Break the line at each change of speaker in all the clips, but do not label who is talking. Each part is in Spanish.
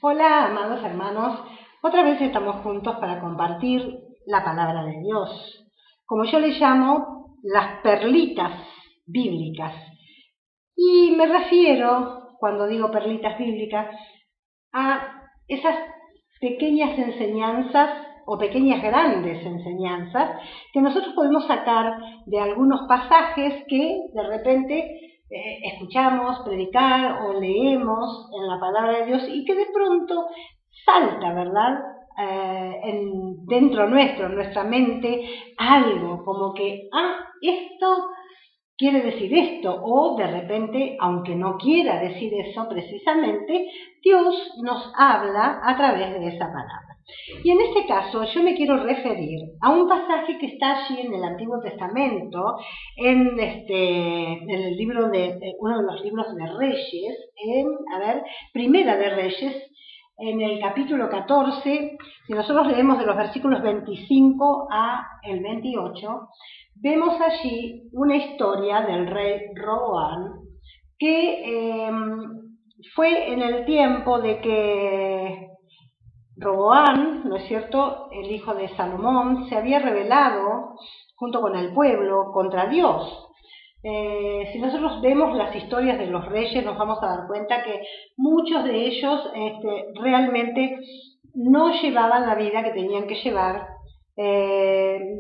Hola, amados hermanos. Otra vez estamos juntos para compartir la palabra de Dios, como yo le llamo las perlitas bíblicas. Y me refiero, cuando digo perlitas bíblicas, a esas pequeñas enseñanzas o pequeñas grandes enseñanzas que nosotros podemos sacar de algunos pasajes que de repente escuchamos predicar o leemos en la palabra de Dios y que de pronto salta, ¿verdad? Dentro nuestro, en nuestra mente, algo como que, esto quiere decir esto, o de repente, aunque no quiera decir eso precisamente, Dios nos habla a través de esa palabra. Y en este caso yo me quiero referir a un pasaje que está allí en el Antiguo Testamento, en el libro uno de los libros de Reyes, Primera de Reyes, en el capítulo 14, si nosotros leemos de los versículos 25 a el 28, vemos allí una historia del rey Roboam que fue en el tiempo de que Roboam, ¿no es cierto?, el hijo de Salomón, se había rebelado junto con el pueblo contra Dios. Si nosotros vemos las historias de los reyes, nos vamos a dar cuenta que muchos de ellos realmente no llevaban la vida que tenían que llevar.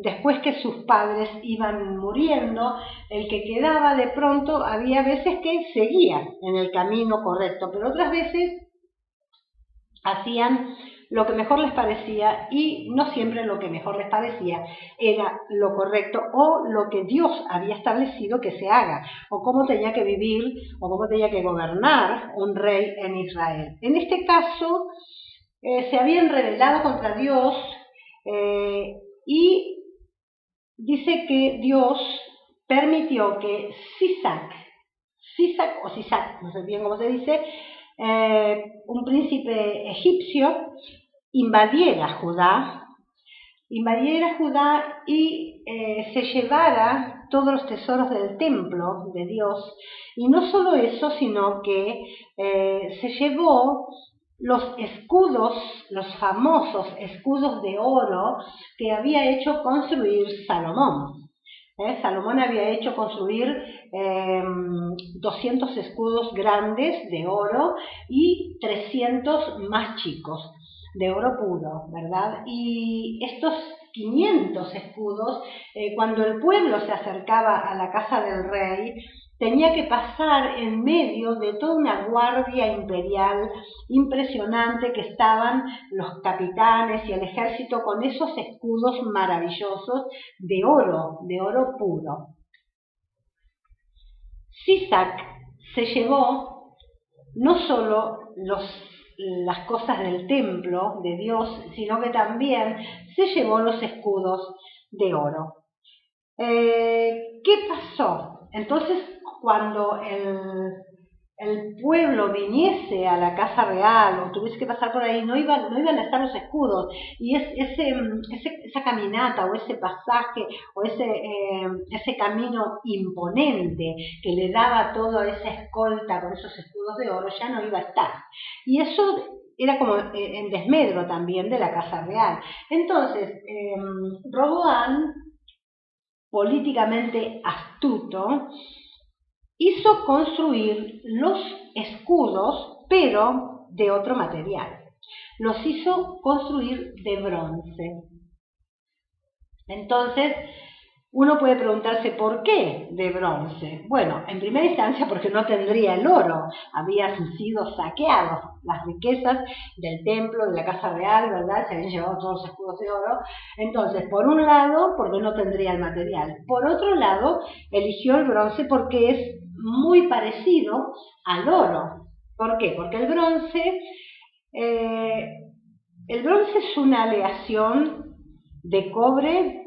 Después que sus padres iban muriendo, el que quedaba de pronto, había veces que seguía en el camino correcto, pero otras veces hacían lo que mejor les parecía y no siempre lo que mejor les parecía era lo correcto o lo que Dios había establecido que se haga, o cómo tenía que vivir o cómo tenía que gobernar un rey en Israel. En este caso, se habían rebelado contra Dios y dice que Dios permitió que Sisac, no sé bien cómo se dice, un príncipe egipcio invadiera Judá y se llevara todos los tesoros del templo de Dios. Y no solo eso, sino que se llevó los escudos, los famosos escudos de oro que había hecho construir Salomón. Salomón había hecho construir 200 escudos grandes de oro y 300 más chicos, de oro puro, ¿verdad? Y estos 500 escudos, cuando el pueblo se acercaba a la casa del rey, tenía que pasar en medio de toda una guardia imperial impresionante que estaban los capitanes y el ejército con esos escudos maravillosos de oro puro. Sisac se llevó no solo las cosas del templo de Dios, sino que también se llevó los escudos de oro. ¿Qué pasó? Entonces, cuando el pueblo viniese a la casa real o tuviese que pasar por ahí, no iban a estar los escudos, y esa caminata o ese pasaje o ese camino imponente que le daba toda esa escolta con esos escudos de oro ya no iba a estar, y eso era como en desmedro también de la casa real. Entonces Roboam, políticamente astuto, hizo construir los escudos, pero de otro material. Los hizo construir de bronce. Entonces, uno puede preguntarse ¿por qué de bronce? Bueno, en primera instancia porque no tendría el oro, habían sido saqueados las riquezas del templo, de la casa real, ¿verdad? Se habían llevado todos los escudos de oro. Entonces, por un lado, porque no tendría el material. Por otro lado, eligió el bronce porque es muy parecido al oro. ¿Por qué? Porque el bronce es una aleación de cobre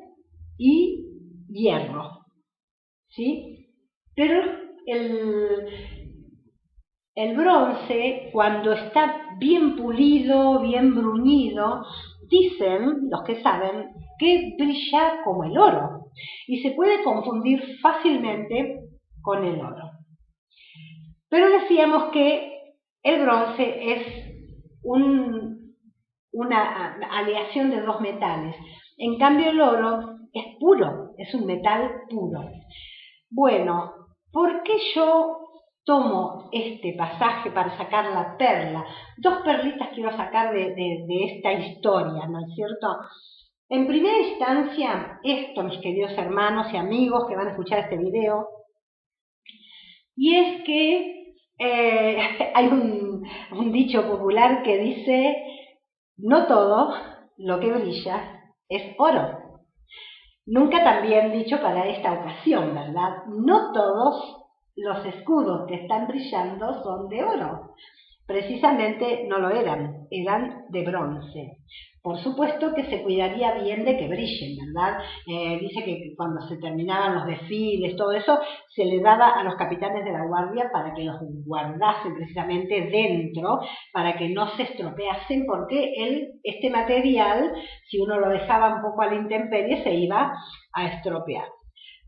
y hierro, ¿sí? Pero el bronce, cuando está bien pulido, bien bruñido, dicen los que saben que brilla como el oro y se puede confundir fácilmente con el oro. Pero decíamos que el bronce es una aleación de dos metales. En cambio el oro es puro, es un metal puro. Bueno, ¿por qué yo tomo este pasaje para sacar la perla? Dos perlitas quiero sacar de esta historia, ¿no es cierto? En primera instancia, esto, mis queridos hermanos y amigos que van a escuchar este video, y es que hay un dicho popular que dice: no todo lo que brilla es oro. Nunca tan bien dicho para esta ocasión, ¿verdad? No todos los escudos que están brillando son de oro. Precisamente no lo eran, eran de bronce. Por supuesto que se cuidaría bien de que brillen, ¿verdad? Dice que cuando se terminaban los desfiles, todo eso, se le daba a los capitanes de la guardia para que los guardasen precisamente dentro, para que no se estropeasen, porque este material, si uno lo dejaba un poco a la intemperie, se iba a estropear.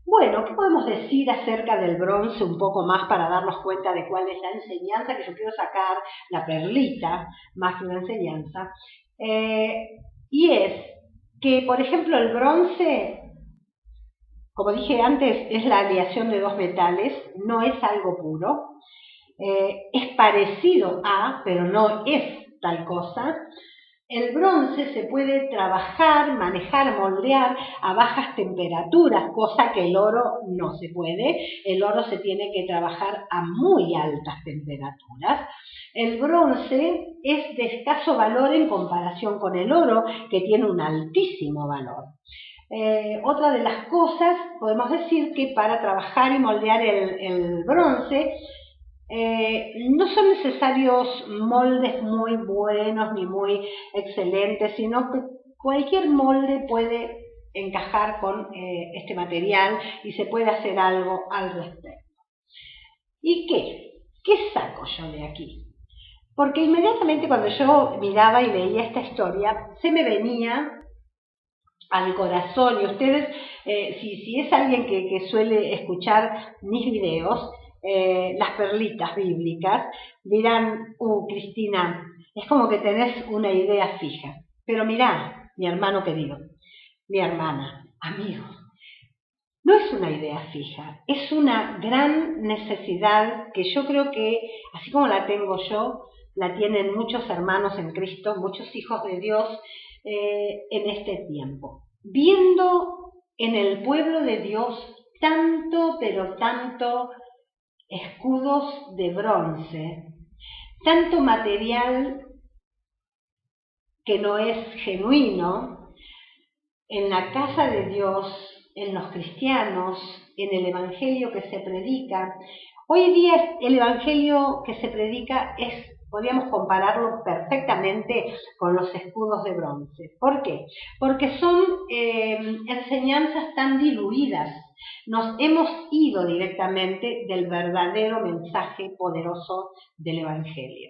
Bueno, ¿qué podemos decir acerca del bronce un poco más para darnos cuenta de cuál es la enseñanza que yo quiero sacar, la perlita, más que una enseñanza? Y es que, por ejemplo, el bronce, como dije antes, es la aleación de dos metales, no es algo puro, es parecido a, pero no es tal cosa. El bronce se puede trabajar, manejar, moldear a bajas temperaturas, cosa que el oro no se puede. El oro se tiene que trabajar a muy altas temperaturas. El bronce es de escaso valor en comparación con el oro, que tiene un altísimo valor. Otra de las cosas, podemos decir que para trabajar y moldear el bronce, no son necesarios moldes muy buenos ni muy excelentes, sino que cualquier molde puede encajar con este material y se puede hacer algo al respecto. ¿Y qué? ¿Qué saco yo de aquí? Porque inmediatamente cuando yo miraba y veía esta historia, se me venía al corazón, y ustedes, si es alguien que suele escuchar mis videos, las perlitas bíblicas, dirán: Cristina, es como que tenés una idea fija. Pero mirá, mi hermano querido, mi hermana, amigo, no es una idea fija, es una gran necesidad que yo creo que, así como la tengo yo, la tienen muchos hermanos en Cristo, muchos hijos de Dios en este tiempo. Viendo en el pueblo de Dios tanto, pero tanto escudos de bronce, tanto material que no es genuino, en la casa de Dios, en los cristianos, en el evangelio que se predica. Hoy día el evangelio que se predica podríamos compararlo perfectamente con los escudos de bronce. ¿Por qué? Porque son enseñanzas tan diluidas. Nos hemos ido directamente del verdadero mensaje poderoso del evangelio.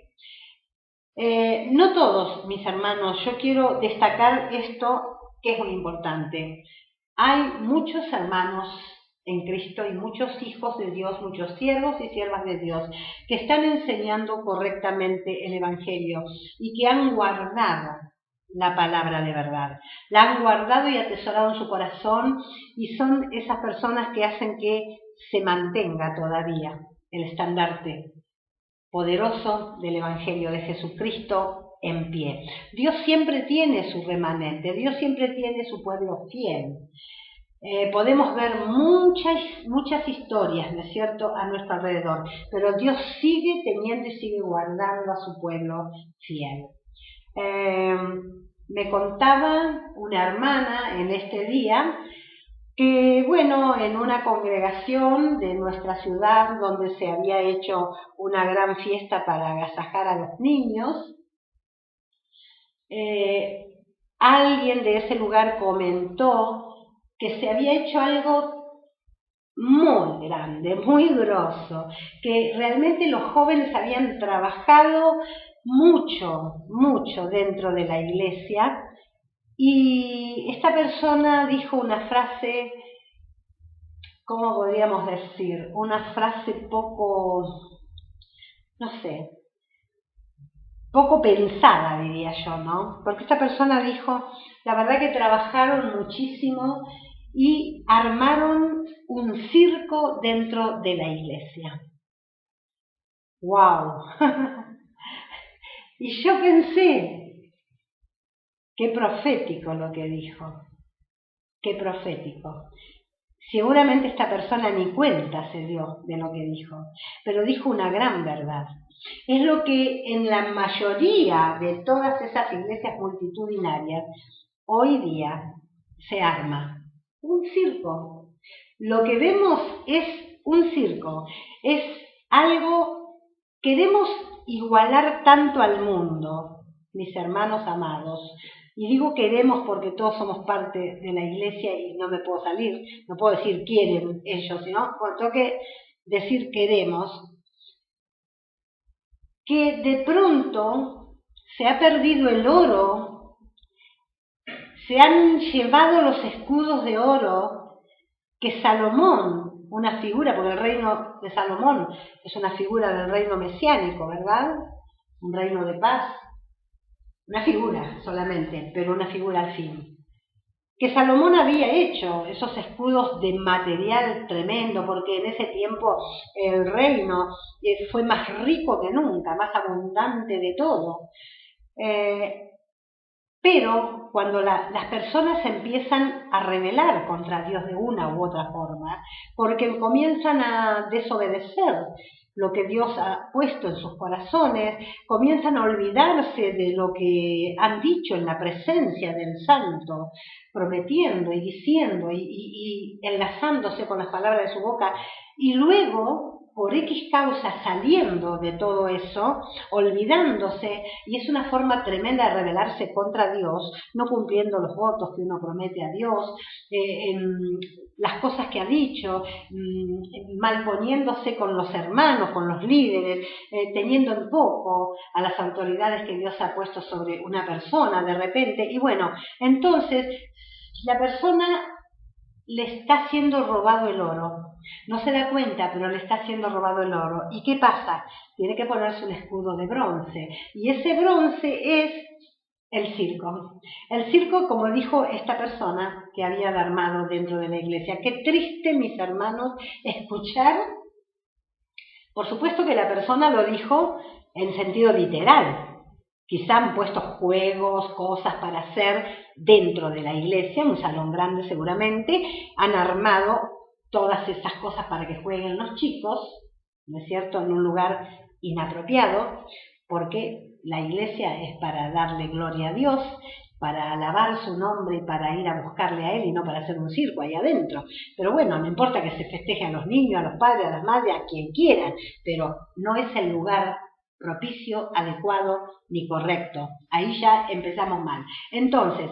No todos, mis hermanos, yo quiero destacar esto que es muy importante. Hay muchos hermanos en Cristo y muchos hijos de Dios, muchos siervos y siervas de Dios que están enseñando correctamente el evangelio y que han guardado la palabra de verdad. La han guardado y atesorado en su corazón, y son esas personas que hacen que se mantenga todavía el estandarte poderoso del Evangelio de Jesucristo en pie. Dios siempre tiene su remanente, Dios siempre tiene su pueblo fiel. Podemos ver muchas historias, ¿no es cierto?, a nuestro alrededor, pero Dios sigue teniendo y sigue guardando a su pueblo fiel. Me contaba una hermana en este día que, bueno, en una congregación de nuestra ciudad donde se había hecho una gran fiesta para agasajar a los niños, alguien de ese lugar comentó que se había hecho algo muy grande, muy grosso, que realmente los jóvenes habían trabajado mucho dentro de la iglesia, y esta persona dijo una frase, ¿cómo podríamos decir? Una frase poco, no sé, poco pensada, diría yo, ¿no? Porque esta persona dijo, la verdad que trabajaron muchísimo y armaron un circo dentro de la iglesia. ¡Wow! Y yo pensé, qué profético lo que dijo, qué profético. Seguramente esta persona ni cuenta se dio de lo que dijo, pero dijo una gran verdad. Es lo que en la mayoría de todas esas iglesias multitudinarias hoy día se arma. Un circo. Lo que vemos es un circo. Es algo, queremos igualar tanto al mundo, mis hermanos amados. Y digo queremos porque todos somos parte de la iglesia y no me puedo salir, no puedo decir quieren ellos, sino tengo que decir queremos, que de pronto se ha perdido el oro, se han llevado los escudos de oro que Salomón, una figura, porque el reino de Salomón es una figura del reino mesiánico, ¿verdad? Un reino de paz. Una figura solamente, pero una figura al fin. Que Salomón había hecho esos escudos de material tremendo, porque en ese tiempo el reino fue más rico que nunca, más abundante de todo. Pero cuando las personas empiezan a rebelar contra Dios de una u otra forma, porque comienzan a desobedecer lo que Dios ha puesto en sus corazones, comienzan a olvidarse de lo que han dicho en la presencia del Santo, prometiendo y diciendo y enlazándose con las palabras de su boca, y luego, por X causa, saliendo de todo eso, olvidándose, y es una forma tremenda de rebelarse contra Dios, no cumpliendo los votos que uno promete a Dios, las cosas que ha dicho, malponiéndose con los hermanos, con los líderes, teniendo en poco a las autoridades que Dios ha puesto sobre una persona de repente, y bueno, entonces la persona le está siendo robado el oro. No se da cuenta, pero le está siendo robado el oro. ¿Y qué pasa? Tiene que ponerse un escudo de bronce. Y ese bronce es el circo. El circo, como dijo esta persona que había armado dentro de la iglesia. Qué triste, mis hermanos, escuchar. Por supuesto que la persona lo dijo en sentido literal. Quizá han puesto juegos, cosas para hacer dentro de la iglesia, un salón grande seguramente, han armado todas esas cosas para que jueguen los chicos, ¿no es cierto?, en un lugar inapropiado, porque la iglesia es para darle gloria a Dios, para alabar su nombre y para ir a buscarle a Él y no para hacer un circo ahí adentro. Pero bueno, no importa que se festeje a los niños, a los padres, a las madres, a quien quieran, pero no es el lugar propicio, adecuado ni correcto. Ahí ya empezamos mal. Entonces,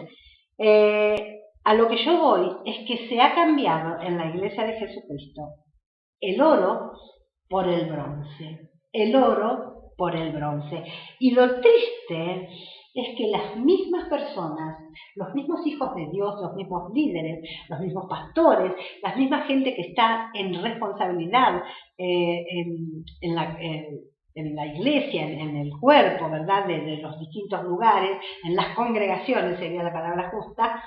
a lo que yo voy es que se ha cambiado en la iglesia de Jesucristo el oro por el bronce. El oro por el bronce. Y lo triste es que las mismas personas, los mismos hijos de Dios, los mismos líderes, los mismos pastores, la misma gente que está en responsabilidad en la iglesia, en el cuerpo, ¿verdad?, de los distintos lugares, en las congregaciones sería la palabra justa,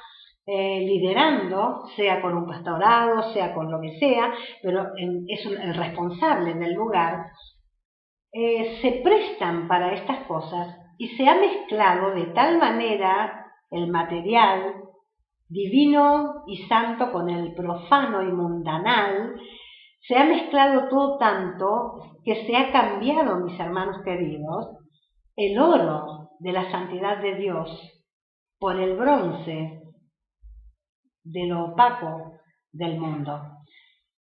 liderando, sea con un pastorado, sea con lo que sea, pero es el responsable del lugar, se prestan para estas cosas y se ha mezclado de tal manera el material divino y santo con el profano y mundanal. Se ha mezclado todo tanto que se ha cambiado, mis hermanos queridos, el oro de la santidad de Dios por el bronce de lo opaco del mundo,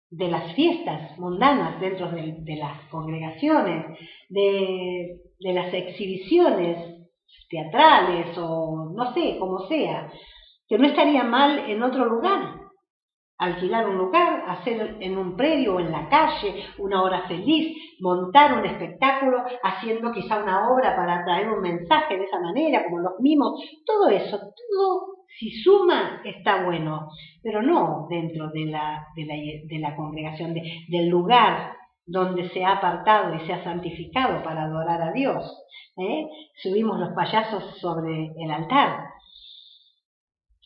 de las fiestas mundanas dentro de las congregaciones, de las exhibiciones teatrales o no sé, como sea, que no estaría mal en otro lugar. Alquilar un lugar, hacer en un predio o en la calle una hora feliz, montar un espectáculo haciendo quizá una obra para traer un mensaje de esa manera, como los mimos, todo eso, todo si suma está bueno, pero no dentro de la congregación, del lugar donde se ha apartado y se ha santificado para adorar a Dios. Subimos los payasos sobre el altar.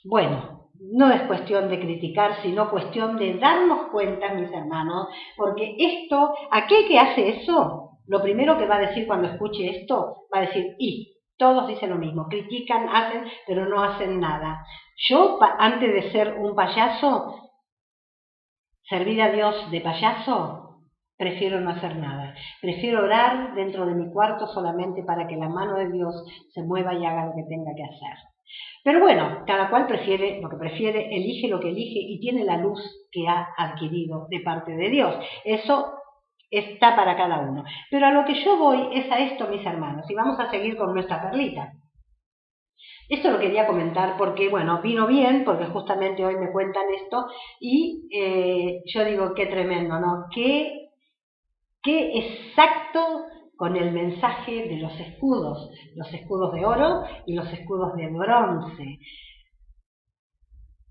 Bueno, no es cuestión de criticar, sino cuestión de darnos cuenta, mis hermanos, porque esto, aquel que hace eso, lo primero que va a decir cuando escuche esto, va a decir, todos dicen lo mismo, critican, hacen, pero no hacen nada. Yo, antes de ser un payaso, servir a Dios de payaso, prefiero no hacer nada. Prefiero orar dentro de mi cuarto solamente para que la mano de Dios se mueva y haga lo que tenga que hacer. Pero bueno, cada cual prefiere lo que prefiere, elige lo que elige y tiene la luz que ha adquirido de parte de Dios. Eso está para cada uno. Pero a lo que yo voy es a esto, mis hermanos, y vamos a seguir con nuestra perlita. Esto lo quería comentar porque, bueno, vino bien, porque justamente hoy me cuentan esto, y yo digo, qué tremendo, ¿no? Qué exacto con el mensaje de los escudos de oro y los escudos de bronce.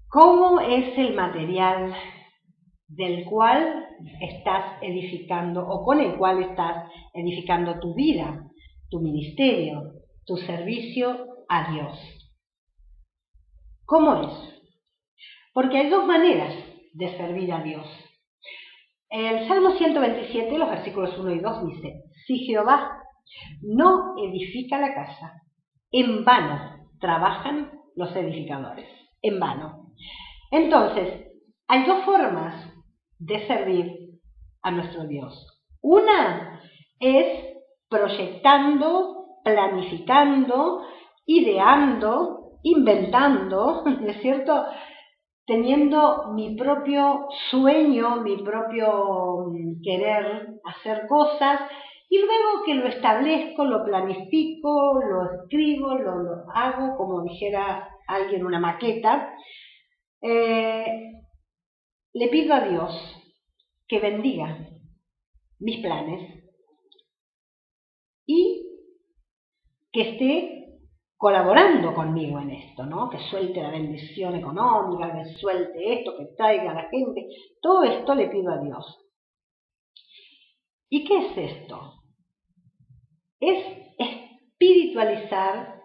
¿Cómo es el material del cual estás edificando o con el cual estás edificando tu vida, tu ministerio, tu servicio a Dios? ¿Cómo es? Porque hay dos maneras de servir a Dios. El Salmo 127, los versículos 1 y 2 dice, si Jehová no edifica la casa, en vano trabajan los edificadores, en vano. Entonces, hay dos formas de servir a nuestro Dios. Una es proyectando, planificando, ideando, inventando, ¿no es cierto?, teniendo mi propio sueño, mi propio querer hacer cosas, y luego que lo establezco, lo planifico, lo escribo, lo hago, como dijera alguien, una maqueta, le pido a Dios que bendiga mis planes y que esté colaborando conmigo en esto, ¿no? Que suelte la bendición económica, que suelte esto, que traiga a la gente. Todo esto le pido a Dios. ¿Y qué es esto? Es espiritualizar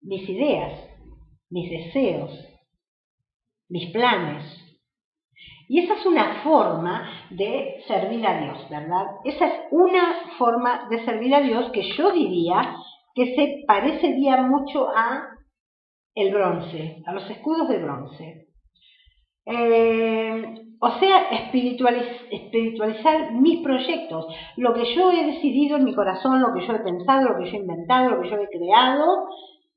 mis ideas, mis deseos, mis planes. Y esa es una forma de servir a Dios, ¿verdad? Esa es una forma de servir a Dios que yo diría que se parecería mucho a el bronce, a los escudos de bronce. O sea, espiritualizar mis proyectos, lo que yo he decidido en mi corazón, lo que yo he pensado, lo que yo he inventado, lo que yo he creado.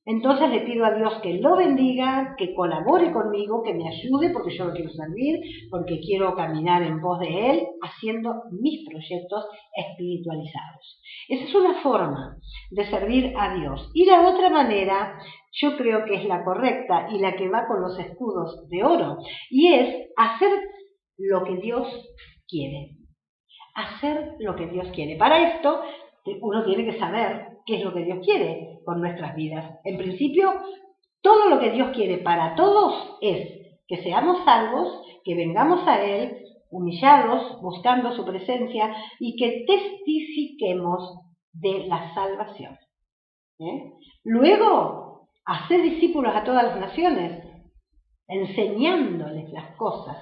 Entonces le pido a Dios que lo bendiga, que colabore conmigo, que me ayude, porque yo lo quiero servir, porque quiero caminar en pos de Él, haciendo mis proyectos espiritualizados. Esa es una forma de servir a Dios. Y la otra manera, yo creo que es la correcta y la que va con los escudos de oro, y es hacer lo que Dios quiere. Hacer lo que Dios quiere. Para esto, uno tiene que saber qué es lo que Dios quiere con nuestras vidas. En principio, todo lo que Dios quiere para todos es que seamos salvos, que vengamos a Él, humillados, buscando su presencia y que testifiquemos de la salvación. Luego, hacer discípulos a todas las naciones, enseñándoles las cosas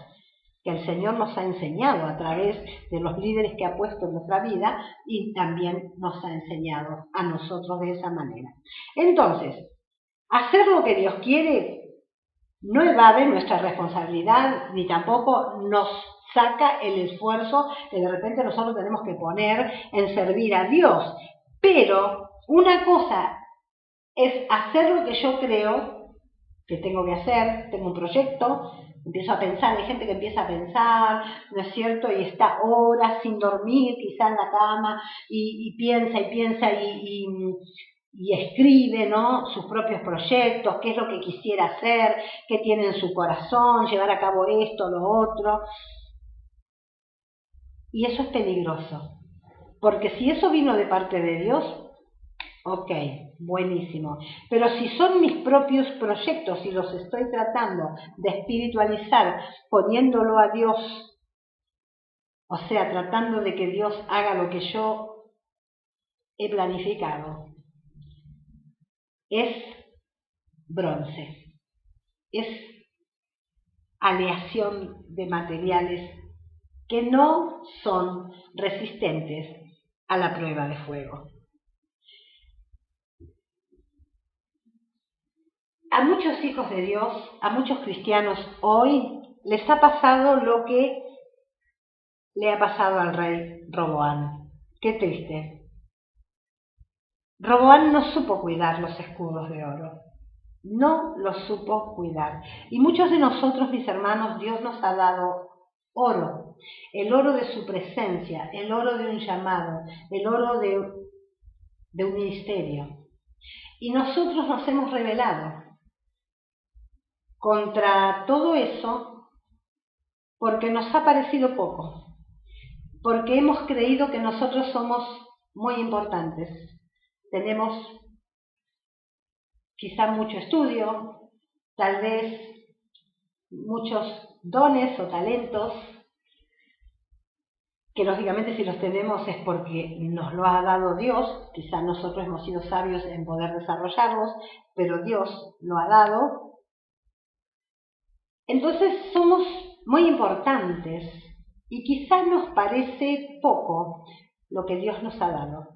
que el Señor nos ha enseñado a través de los líderes que ha puesto en nuestra vida y también nos ha enseñado a nosotros de esa manera. Entonces, hacer lo que Dios quiere no evade nuestra responsabilidad ni tampoco nos saca el esfuerzo que de repente nosotros tenemos que poner en servir a Dios. Pero una cosa es hacer lo que yo creo que tengo que hacer, tengo un proyecto, empiezo a pensar, hay gente que empieza a pensar, ¿no es cierto? Y está horas sin dormir, quizá en la cama, y piensa y escribe, ¿no?, sus propios proyectos, qué es lo que quisiera hacer, qué tiene en su corazón, llevar a cabo esto, lo otro. Y eso es peligroso, porque si eso vino de parte de Dios, ok, buenísimo. Pero si son mis propios proyectos y los estoy tratando de espiritualizar, poniéndolo a Dios o sea, tratando de que Dios haga lo que yo he planificado, es bronce, es aleación de materiales que no son resistentes a la prueba de fuego. A muchos hijos de Dios, a muchos cristianos hoy, les ha pasado lo que le ha pasado al rey Roboam. Qué triste. Roboam no supo cuidar los escudos de oro. No los supo cuidar. Y muchos de nosotros, mis hermanos, Dios nos ha dado oro. El oro de su presencia, el oro de un llamado, el oro de un ministerio. Y nosotros nos hemos rebelado contra todo eso porque nos ha parecido poco, porque hemos creído que nosotros somos muy importantes. Tenemos quizá mucho estudio, tal vez muchos dones o talentos, que lógicamente si los tenemos es porque nos lo ha dado Dios, quizá nosotros hemos sido sabios en poder desarrollarlos, pero Dios lo ha dado. Entonces somos muy importantes y quizás nos parece poco lo que Dios nos ha dado.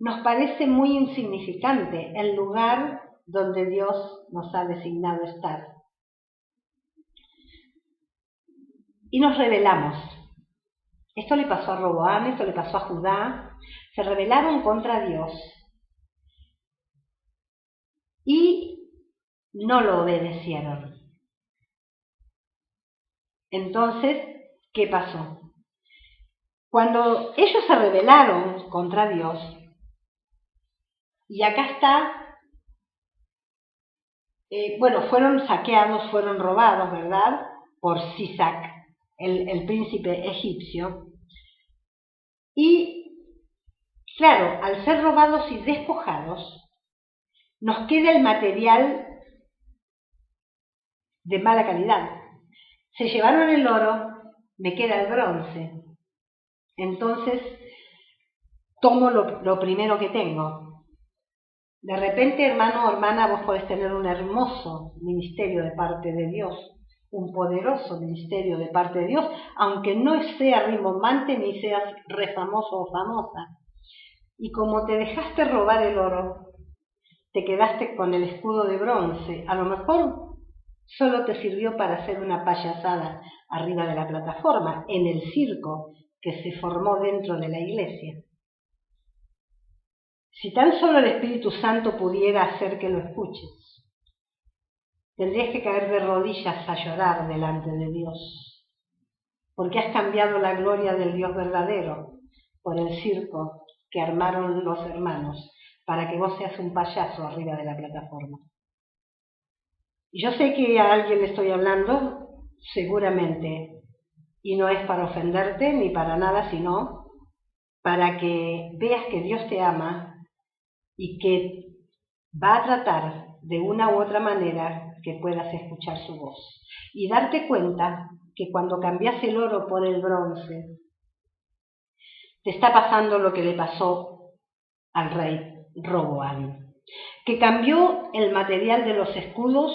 Nos parece muy insignificante el lugar donde Dios nos ha designado estar. Y nos rebelamos. Esto le pasó a Roboam, esto le pasó a Judá. Se rebelaron contra Dios y no lo obedecieron. Entonces, ¿qué pasó? Cuando ellos se rebelaron contra Dios, y acá está, fueron saqueados, fueron robados, ¿verdad? Por Sisac, el príncipe egipcio. Y, claro, al ser robados y despojados, nos queda el material de mala calidad. Se llevaron el oro, me queda el bronce. Entonces, tomo lo primero que tengo. De repente, hermano o hermana, vos podés tener un hermoso ministerio de parte de Dios, un poderoso ministerio de parte de Dios, aunque no sea rimbombante ni seas re famoso o famosa. Y como te dejaste robar el oro, te quedaste con el escudo de bronce. A lo mejor solo te sirvió para hacer una payasada arriba de la plataforma, en el circo que se formó dentro de la iglesia. Si tan solo el Espíritu Santo pudiera hacer que lo escuches, tendrías que caer de rodillas a llorar delante de Dios, porque has cambiado la gloria del Dios verdadero por el circo que armaron los hermanos para que vos seas un payaso arriba de la plataforma. Y yo sé que a alguien le estoy hablando, seguramente, y no es para ofenderte ni para nada, sino para que veas que Dios te ama y que va a tratar de una u otra manera que puedas escuchar su voz. Y darte cuenta que cuando cambias el oro por el bronce, te está pasando lo que le pasó al rey Roboam, que cambió el material de los escudos,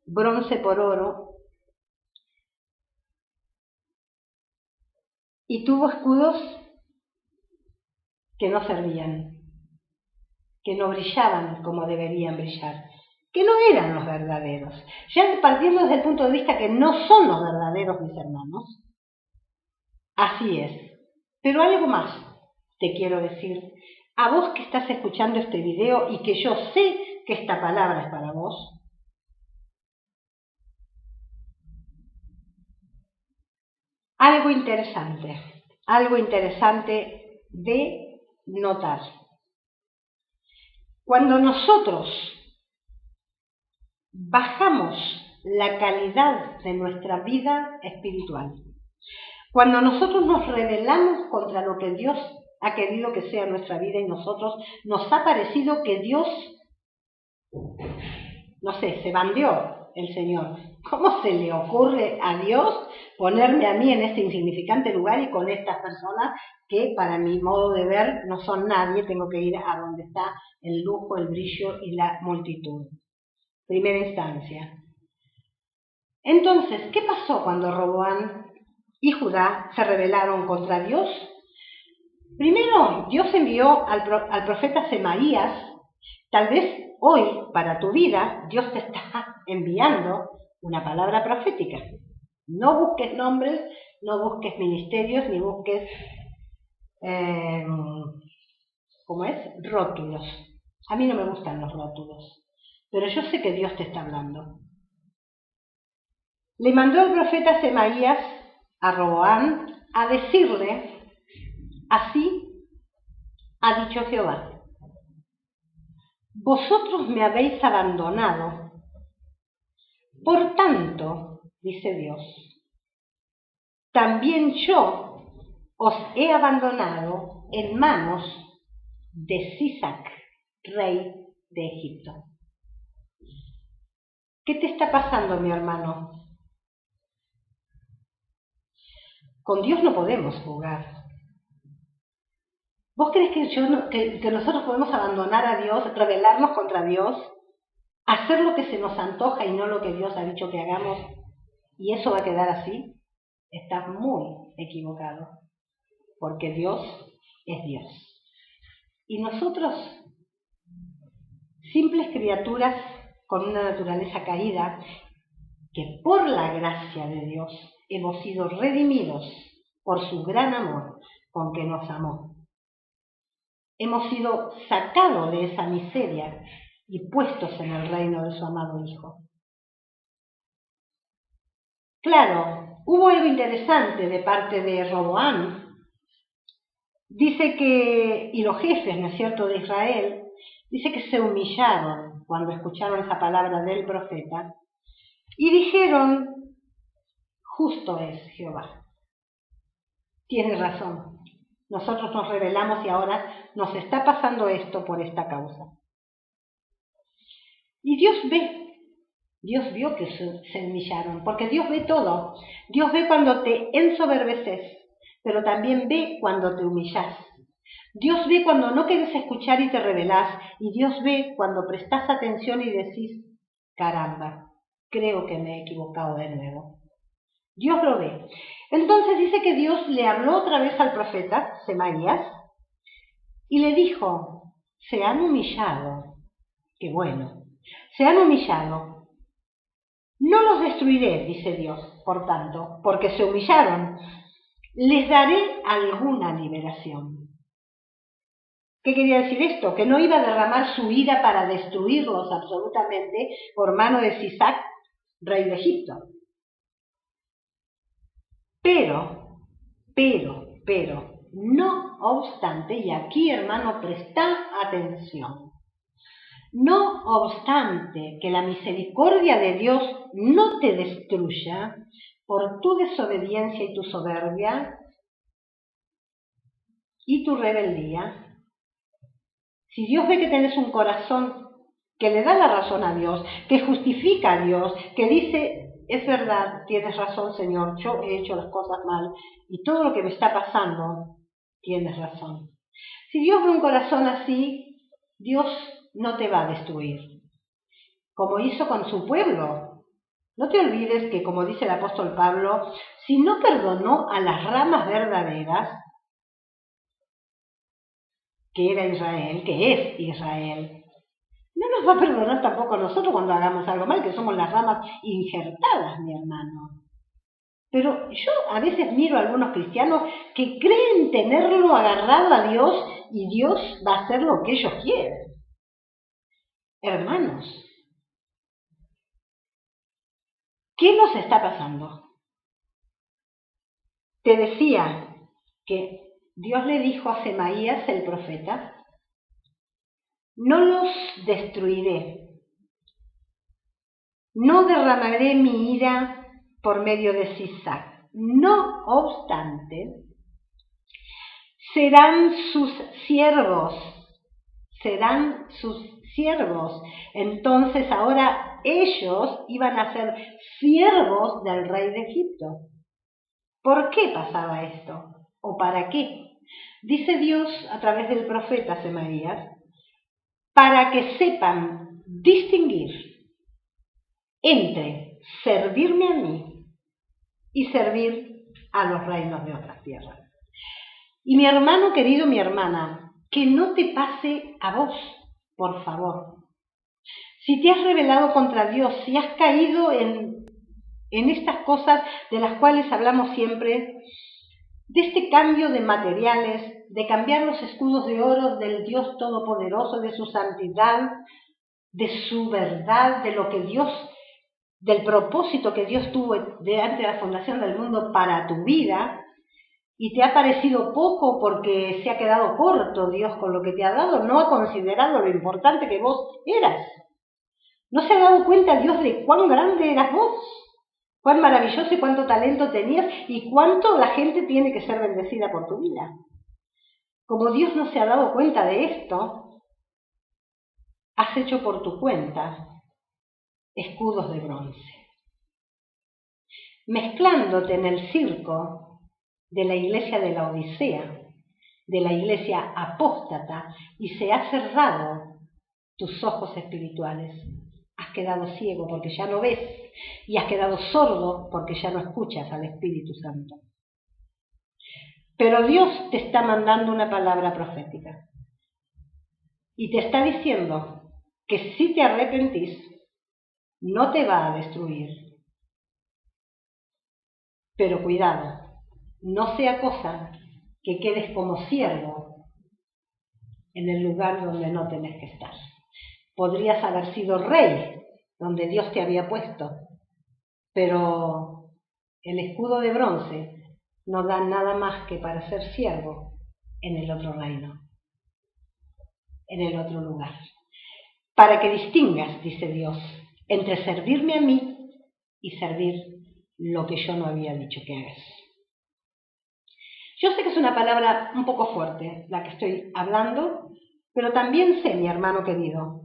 bronce por oro, y tuvo escudos que no servían, que no brillaban como deberían brillar, que no eran los verdaderos. Ya partiendo desde el punto de vista que no son los verdaderos, mis hermanos, así es. Pero algo más te quiero decir, a vos que estás escuchando este video y que yo sé que esta palabra es para vos, algo interesante de notar. Cuando nosotros bajamos la calidad de nuestra vida espiritual, cuando nosotros nos rebelamos contra lo que Dios ha querido que sea nuestra vida y nosotros nos ha parecido que Dios, no sé, se bandeó, el Señor. ¿Cómo se le ocurre a Dios ponerme a mí en este insignificante lugar y con estas personas que para mi modo de ver no son nadie? Tengo que ir a donde está el lujo, el brillo y la multitud. Primera instancia. Entonces, ¿qué pasó cuando Roboam y Judá se rebelaron contra Dios? Primero, Dios envió al profeta Semaías. Tal vez hoy, para tu vida, Dios te está enviando una palabra profética. No busques nombres, no busques ministerios, ni busques, rótulos. A mí no me gustan los rótulos, pero yo sé que Dios te está hablando. Le mandó el profeta Semaías a Roboam a decirle: así ha dicho Jehová, vosotros me habéis abandonado. Por tanto, dice Dios, también yo os he abandonado en manos de Sisac, rey de Egipto. ¿Qué te está pasando, mi hermano? Con Dios no podemos jugar. ¿Vos crees que nosotros podemos abandonar a Dios, rebelarnos contra Dios, hacer lo que se nos antoja y no lo que Dios ha dicho que hagamos, y eso va a quedar así? Estás muy equivocado, porque Dios es Dios. Y nosotros, simples criaturas con una naturaleza caída, que por la gracia de Dios hemos sido redimidos por su gran amor con que nos amó. Hemos sido sacados de esa miseria y puestos en el reino de su amado Hijo. Claro, hubo algo interesante de parte de Roboam. Dice que, y los jefes, ¿no es cierto?, de Israel, dice que se humillaron cuando escucharon esa palabra del profeta y dijeron: justo es Jehová, tiene razón. Nosotros nos rebelamos y ahora nos está pasando esto por esta causa. Y Dios vio que se humillaron, porque Dios ve todo. Dios ve cuando te ensoberbeces, pero también ve cuando te humillas. Dios ve cuando no quieres escuchar y te rebelás, y Dios ve cuando prestás atención y decís: caramba, creo que me he equivocado de nuevo. Dios lo ve. Entonces dice que Dios le habló otra vez al profeta Semaías y le dijo: se han humillado. Qué bueno. Se han humillado. No los destruiré, dice Dios, por tanto, porque se humillaron. Les daré alguna liberación. ¿Qué quería decir esto? Que no iba a derramar su ira para destruirlos absolutamente por mano de Sisac, rey de Egipto. Pero, no obstante, y aquí, hermano, presta atención, no obstante que la misericordia de Dios no te destruya por tu desobediencia y tu soberbia y tu rebeldía, si Dios ve que tenés un corazón que le da la razón a Dios, que justifica a Dios, que dice: es verdad, tienes razón, Señor, yo he hecho las cosas mal y todo lo que me está pasando, tienes razón. Si Dios ve un corazón así, Dios no te va a destruir, como hizo con su pueblo. No te olvides que, como dice el apóstol Pablo, si no perdonó a las ramas verdaderas, que era Israel, que es Israel, no nos va a perdonar tampoco a nosotros cuando hagamos algo mal, que somos las ramas injertadas, mi hermano. Pero yo a veces miro a algunos cristianos que creen tenerlo agarrado a Dios y Dios va a hacer lo que ellos quieren. Hermanos, ¿qué nos está pasando? Te decía que Dios le dijo a Semaías, el profeta: no los destruiré, no derramaré mi ira por medio de Sisac. No obstante, serán sus siervos. Entonces ahora ellos iban a ser siervos del rey de Egipto. ¿Por qué pasaba esto? ¿O para qué? Dice Dios a través del profeta Semaías, para que sepan distinguir entre servirme a mí y servir a los reinos de otras tierras. Y mi hermano querido, mi hermana, que no te pase a vos, por favor. Si te has rebelado contra Dios, si has caído en estas cosas de las cuales hablamos siempre, de este cambio de materiales, de cambiar los escudos de oro del Dios Todopoderoso, de su santidad, de su verdad, de lo que Dios, del propósito que Dios tuvo antes de la fundación del mundo para tu vida, y te ha parecido poco porque se ha quedado corto Dios con lo que te ha dado, no ha considerado lo importante que vos eras. No se ha dado cuenta Dios de cuán grande eras vos, cuán maravilloso y cuánto talento tenías y cuánto la gente tiene que ser bendecida por tu vida. Como Dios no se ha dado cuenta de esto, has hecho por tu cuenta escudos de bronce, mezclándote en el circo de la iglesia de la Odisea, de la iglesia apóstata, y se ha cerrado tus ojos espirituales. Has quedado ciego porque ya no ves, y has quedado sordo porque ya no escuchas al Espíritu Santo. Pero Dios te está mandando una palabra profética y te está diciendo que si te arrepentís, no te va a destruir. Pero cuidado, no sea cosa que quedes como siervo en el lugar donde no tenés que estar. Podrías haber sido rey donde Dios te había puesto, pero el escudo de bronce no da nada más que para ser siervo en el otro reino, en el otro lugar. Para que distingas, dice Dios, entre servirme a mí y servir lo que yo no había dicho que hagas. Yo sé que es una palabra un poco fuerte la que estoy hablando, pero también sé, mi hermano querido,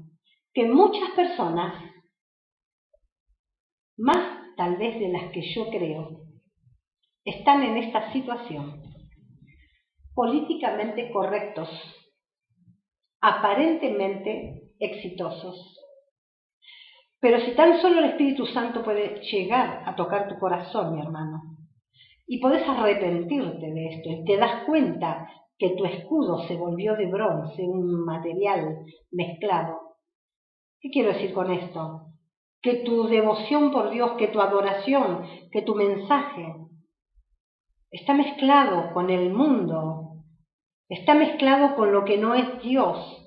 que muchas personas, más tal vez de las que yo creo, están en esta situación, políticamente correctos, aparentemente exitosos. Pero si tan solo el Espíritu Santo puede llegar a tocar tu corazón, mi hermano, y podés arrepentirte de esto y te das cuenta que tu escudo se volvió de bronce, un material mezclado. ¿Qué quiero decir con esto? Que tu devoción por Dios, que tu adoración, que tu mensaje está mezclado con el mundo, está mezclado con lo que no es Dios.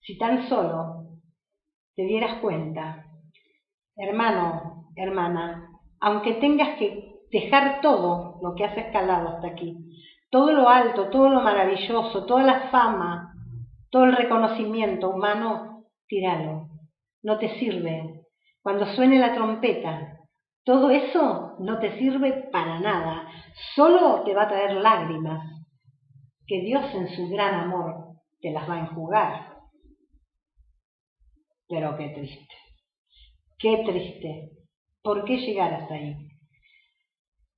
Si tan solo te dieras cuenta, hermano, hermana, aunque tengas que dejar todo lo que has escalado hasta aquí, todo lo alto, todo lo maravilloso, toda la fama, todo el reconocimiento humano, tíralo, no te sirve. Cuando suene la trompeta, todo eso no te sirve para nada, solo te va a traer lágrimas, que Dios en su gran amor te las va a enjugar. Pero qué triste, qué triste. ¿Por qué llegar hasta ahí?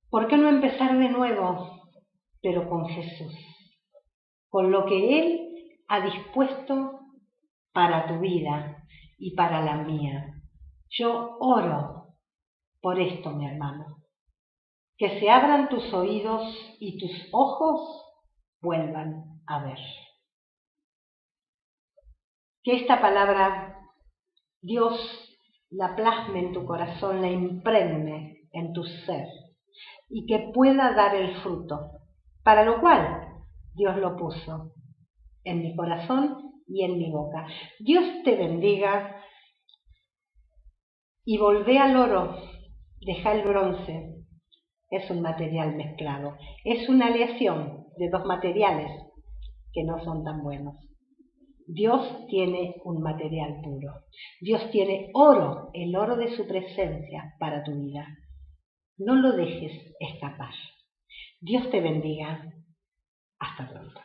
¿Por qué no empezar de nuevo, pero con Jesús? Con lo que Él ha dispuesto para tu vida y para la mía. Yo oro por esto, mi hermano. Que se abran tus oídos y tus ojos vuelvan a ver. Que esta palabra Dios la plasme en tu corazón, la impregne en tu ser y que pueda dar el fruto, para lo cual Dios lo puso en mi corazón y en mi boca. Dios te bendiga y volvé al oro, deja el bronce. Es un material mezclado, es una aleación de dos materiales que no son tan buenos. Dios tiene un material puro. Dios tiene oro, el oro de su presencia para tu vida. No lo dejes escapar. Dios te bendiga. Hasta pronto.